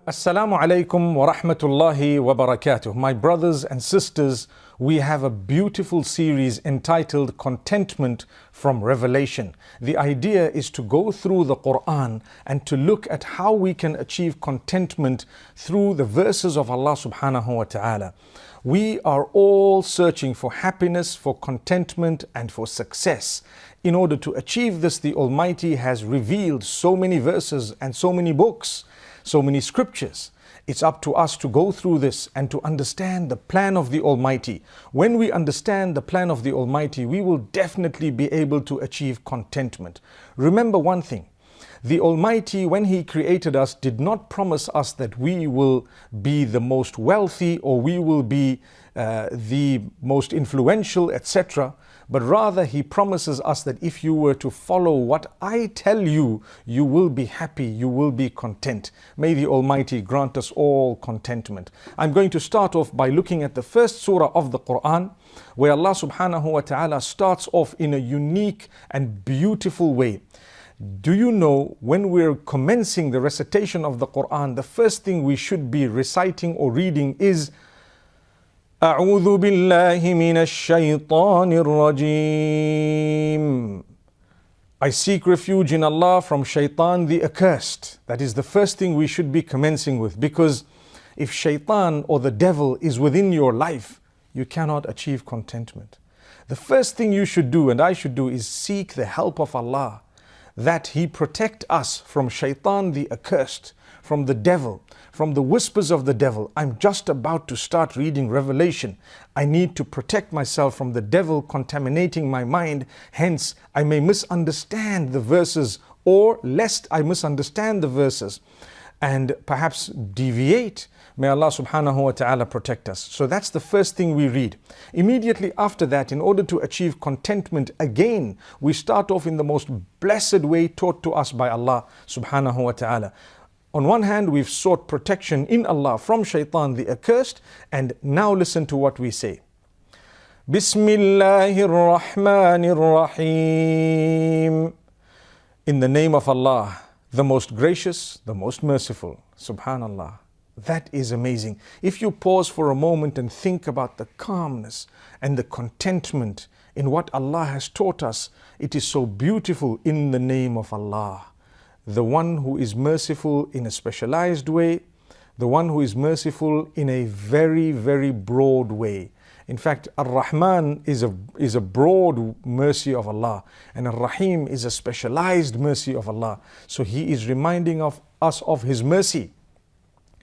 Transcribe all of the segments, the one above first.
Assalamu alaikum wa rahmatullahi wa barakatuh. My brothers and sisters, we have a beautiful series entitled Contentment from Revelation. The idea is to go through the Quran and to look at how we can achieve contentment through the verses of Allah subhanahu wa ta'ala. We are all searching for happiness, for contentment, and for success. In order to achieve this, the Almighty has revealed so many verses and so many books, so many scriptures. It's up to us to go through this and to understand the plan of the Almighty. When we understand the plan of the Almighty, we will definitely be able to achieve contentment. Remember one thing. The Almighty, when He created us, did not promise us that we will be the most wealthy or we will be the most influential, etc. But rather He promises us that if you were to follow what I tell you, you will be happy, you will be content. May the Almighty grant us all contentment. I'm going to start off by looking at the first surah of the Quran, where Allah subhanahu wa ta'ala starts off in a unique and beautiful way. Do you know, when we're commencing the recitation of the Quran, the first thing we should be reciting or reading is أعوذ بالله من الشيطان الرجيم. I seek refuge in Allah from shaitan the accursed. That is the first thing we should be commencing with, because if shaitan or the devil is within your life, you cannot achieve contentment. The first thing you should do and I should do is seek the help of Allah, that He protect us from shaitan the accursed, from the devil, from the whispers of the devil. I'm just about to start reading Revelation. I need to protect myself from the devil contaminating my mind. Hence, I may misunderstand the verses, or lest I misunderstand the verses and perhaps deviate. May Allah subhanahu wa ta'ala protect us. So that's the first thing we read. Immediately after that, in order to achieve contentment, again, we start off in the most blessed way taught to us by Allah subhanahu wa ta'ala. On one hand, we've sought protection in Allah from shaitan the accursed, and now listen to what we say. Bismillahir Rahmanir Rahim. In the name of Allah, the most gracious, the most merciful. Subhanallah. That is amazing. If you pause for a moment and think about the calmness and the contentment in what Allah has taught us, it is so beautiful. In the name of Allah, the one who is merciful in a specialized way, the one who is merciful in a very, very broad way. In fact, Ar-Rahman is a broad mercy of Allah, and Ar-Rahim is a specialized mercy of Allah. So He is reminding us of His mercy.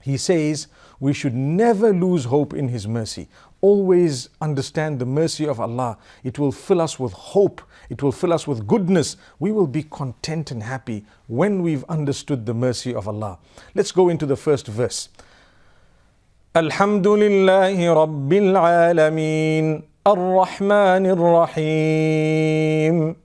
He says we should never lose hope in His mercy. Always understand the mercy of Allah. It will fill us with hope. It will fill us with goodness. We will be content and happy when we've understood the mercy of Allah. Let's go into the first verse. Alhamdulillahi Rabbil Alameen Ar-Rahmanir Rahim.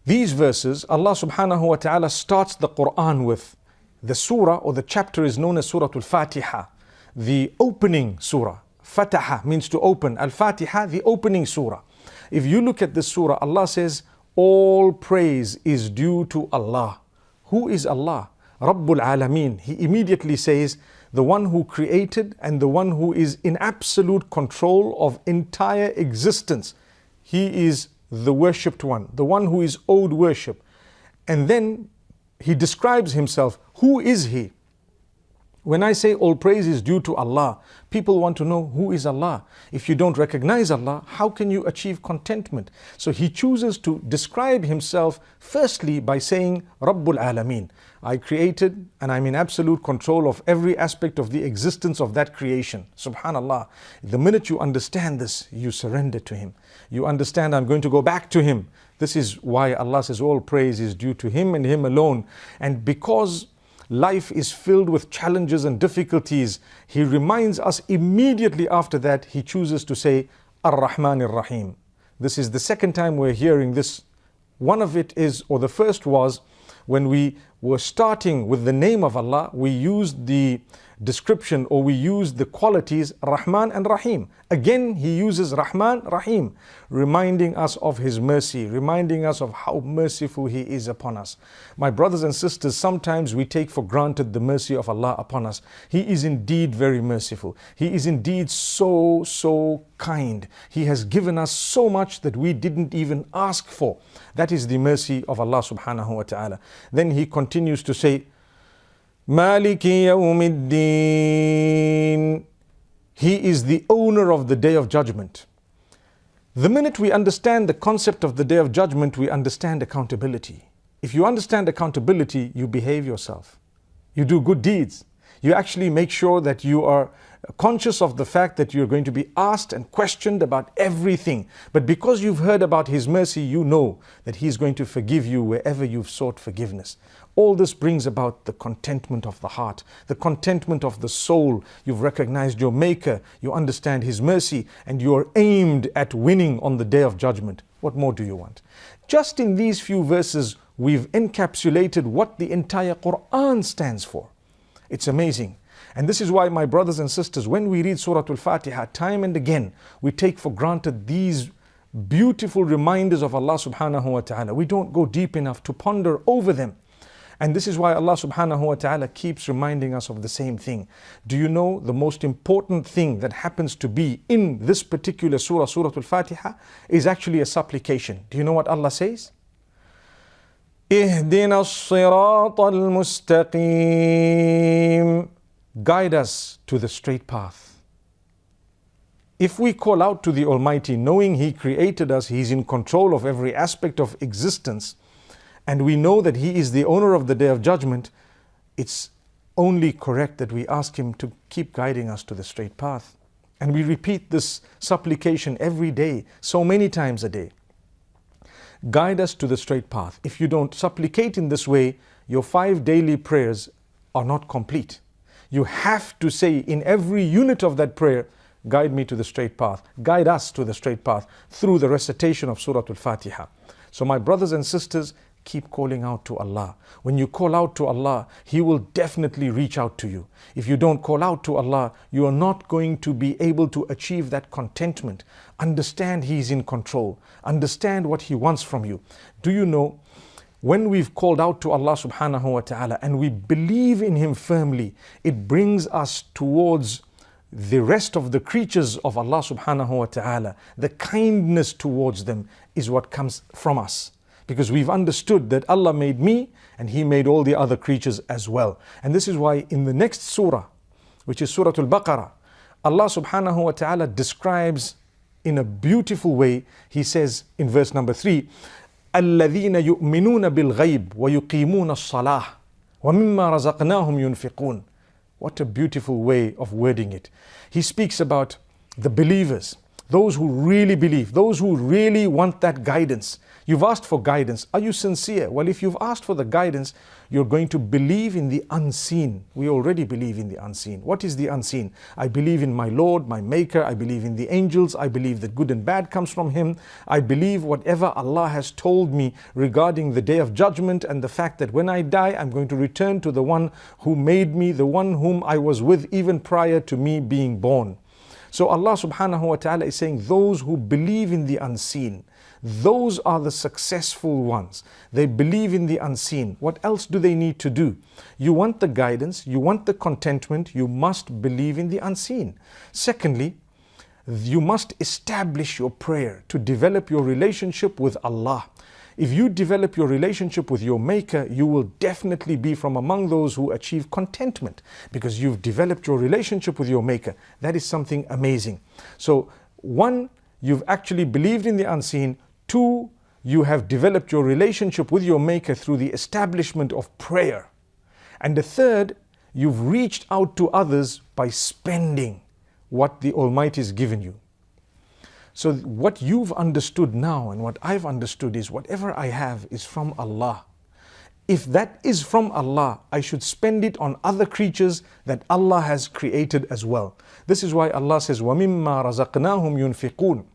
These verses, Allah subhanahu wa ta'ala starts the Quran with. The surah or the chapter is known as Surah Al-Fatiha, the opening surah. Fataha means to open. Al-Fatiha, the opening surah. If you look at this surah, Allah says, all praise is due to Allah. Who is Allah? Rabbul Alameen. He immediately says, the one who created and the one who is in absolute control of entire existence. He is the worshipped one, the one who is owed worship. And then He describes Himself. Who is He? When I say all praise is due to Allah, people want to know, who is Allah? If you don't recognize Allah, how can you achieve contentment? So He chooses to describe Himself firstly by saying, Rabbul Alameen. I created and I'm in absolute control of every aspect of the existence of that creation. Subhanallah. The minute you understand this, you surrender to Him. You understand, I'm going to go back to Him. This is why Allah says all praise is due to Him and Him alone. And because life is filled with challenges and difficulties, He reminds us immediately after that, He chooses to say, Ar-Rahman Ar-Rahim. This is the second time we're hearing this. One of it is, or the first was, when we were starting with the name of Allah, we used the description, or we used the qualities Rahman and Rahim. Again, he uses Rahman, Rahim, reminding us of his mercy, reminding us of how merciful he is upon us. My brothers and sisters, sometimes we take for granted the mercy of Allah upon us. He is indeed very merciful. He is indeed so kind. He has given us so much that we didn't even ask for. That is the mercy of Allah subhanahu wa ta'ala. Then he continues to say, Maliki Yawmiddin. He is the owner of the Day of Judgment. The minute we understand the concept of the Day of Judgment, we understand accountability. If you understand accountability, you behave yourself. You do good deeds. You actually make sure that you are conscious of the fact that you're going to be asked and questioned about everything. But because you've heard about His mercy, you know that He's going to forgive you wherever you've sought forgiveness. All this brings about the contentment of the heart, the contentment of the soul. You've recognized your Maker, you understand His mercy, and you're aimed at winning on the Day of Judgment. What more do you want? Just in these few verses, we've encapsulated what the entire Quran stands for. It's amazing. And this is why, my brothers and sisters, when we read Surah Al-Fatiha time and again, we take for granted these beautiful reminders of Allah subhanahu wa ta'ala. We don't go deep enough to ponder over them. And this is why Allah subhanahu wa ta'ala keeps reminding us of the same thing. Do you know the most important thing that happens to be in this particular surah, Surah Al-Fatiha, is actually a supplication. Do you know what Allah says? اهدنا الصراط المستقيم. Guide us to the straight path. If we call out to the Almighty, knowing He created us, He's in control of every aspect of existence, and we know that He is the owner of the Day of Judgment, it's only correct that we ask Him to keep guiding us to the straight path. And we repeat this supplication every day, so many times a day. Guide us to the straight path. If you don't supplicate in this way, your 5 daily prayers are not complete. You have to say in every unit of that prayer, guide me to the straight path. Guide us to the straight path through the recitation of Surah Al-Fatiha. So my brothers and sisters, keep calling out to Allah. When you call out to Allah, He will definitely reach out to you. If you don't call out to Allah, you are not going to be able to achieve that contentment. Understand He is in control. Understand what He wants from you. Do you know, when we've called out to Allah subhanahu wa ta'ala and we believe in Him firmly, it brings us towards the rest of the creatures of Allah subhanahu wa ta'ala. The kindness towards them is what comes from us. Because we've understood that Allah made me and He made all the other creatures as well. And this is why in the next surah, which is Surah Al-Baqarah, Allah subhanahu wa ta'ala describes in a beautiful way. He says in verse number 3, الَّذِينَ يُؤْمِنُونَ بِالْغَيْبِ وَيُقِيمُونَ الصَّلَاةِ وَمِمَّا رَزَقْنَاهُمْ يُنْفِقُونَ. What a beautiful way of wording it. He speaks about the believers, those who really believe, those who really want that guidance. You've asked for guidance. Are you sincere? Well, if you've asked for the guidance, you're going to believe in the unseen. We already believe in the unseen. What is the unseen? I believe in my Lord, my Maker. I believe in the angels. I believe that good and bad comes from Him. I believe whatever Allah has told me regarding the Day of Judgment and the fact that when I die, I'm going to return to the one who made me, the one whom I was with even prior to me being born. So Allah subhanahu wa ta'ala is saying those who believe in the unseen, those are the successful ones. They believe in the unseen. What else do they need to do? You want the guidance, you want the contentment, you must believe in the unseen. Secondly, you must establish your prayer to develop your relationship with Allah. If you develop your relationship with your Maker, you will definitely be from among those who achieve contentment because you've developed your relationship with your Maker. That is something amazing. So, 1, you've actually believed in the unseen. 2, you have developed your relationship with your Maker through the establishment of prayer. And the 3rd, you've reached out to others by spending what the Almighty has given you. So what you've understood now and what I've understood is whatever I have is from Allah. If that is from Allah, I should spend it on other creatures that Allah has created as well. This is why Allah says, وَمِمَّا رَزَقْنَاهُمْ يُنْفِقُونَ.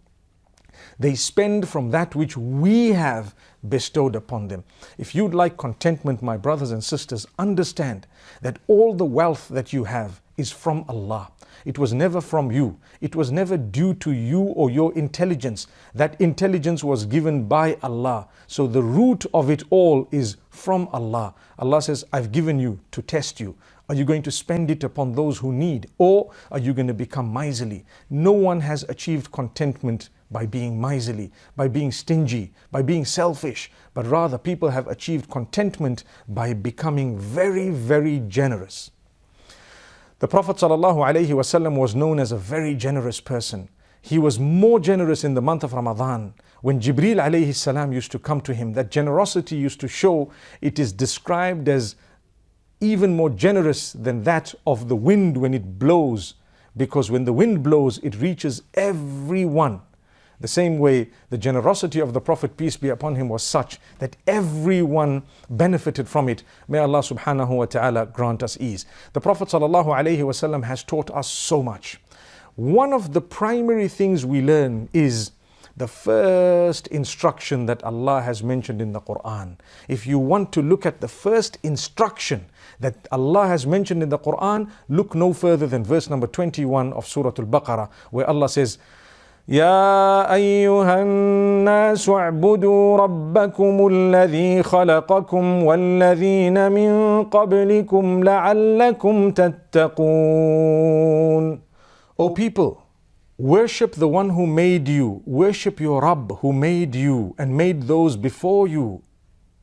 They spend from that which we have bestowed upon them. If you'd like contentment, my brothers and sisters, understand that all the wealth that you have is from Allah. It was never from you. It was never due to you or your intelligence. That intelligence was given by Allah. So the root of it all is from Allah. Allah says, I've given you to test you. Are you going to spend it upon those who need, or are you going to become miserly? No one has achieved contentment by being miserly, by being stingy, by being selfish, but rather people have achieved contentment by becoming very, very generous. The Prophet ﷺ was known as a very generous person. He was more generous in the month of Ramadan. When Jibreel alayhi salam used to come to him, that generosity used to show. It is described as even more generous than that of the wind when it blows, because when the wind blows, it reaches everyone. The same way the generosity of the Prophet, peace be upon him, was such that everyone benefited from it. May Allah subhanahu wa ta'ala grant us ease. The Prophet sallallahu alayhi wasallam has taught us so much. One of the primary things we learn is the first instruction that Allah has mentioned in the Quran. If you want to look at the first instruction that Allah has mentioned in the Quran, look no further than verse number 21 of Surah Al-Baqarah, where Allah says, يا أيها الناس اعبدوا ربكم الذي خلقكم والذين من قبلكم لعلكم تتقون. O people, worship the one who made you, worship your Rabb who made you and made those before you,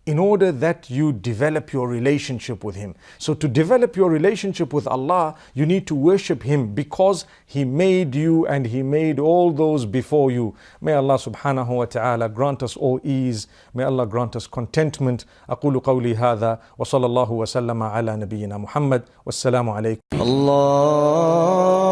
in order that you develop your relationship with Him. So to develop your relationship with Allah, you need to worship Him because He made you and He made all those before you. May Allah subhanahu wa ta'ala grant us all ease. May Allah grant us contentment. أقول قولي هذا وصلى الله وسلم على نبينا محمد والسلام عليكم. Allah